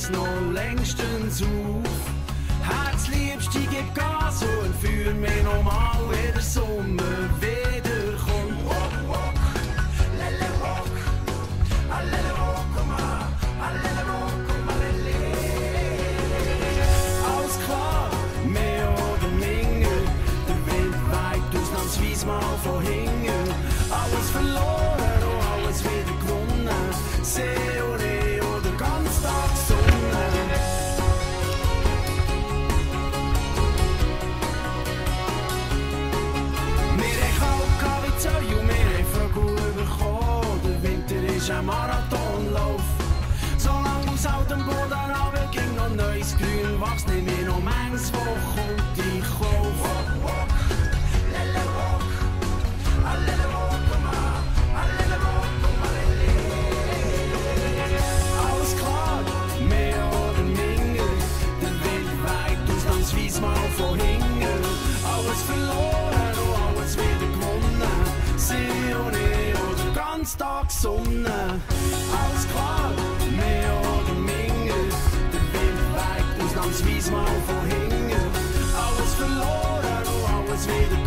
es noch längstens auf. Herzliebste, gib Gas und fühl mich nochmal, wie der Sommer wiederkommt. Walk, walk, lele walk, a lele walk, a lele walk, a lele. Alles klar, mehr oder minder, der Wind weht ausnahmsweise mal von hinten. Alles verloren und alles wieder gewonnen, See und E oder ganz Tag Sonne. Ein Marathonlauf. Solange aus altem Boden runter ging noch neues Grün wächst, nehm ich noch manches Woche und ich kauf. Walk, walk, lele walk, a lele walk, a lele walk, a lele. Alles klar, mehr oder minder, der Wind weht ausnahmsweise mal von hinten. Alles verloren und alles wieder gewonnen, See und E oder ganz Tag Sonne. Alles klar, mehr oder minder, der Wind weht ausnahmsweise mal von hinten. Alles verloren und alles wieder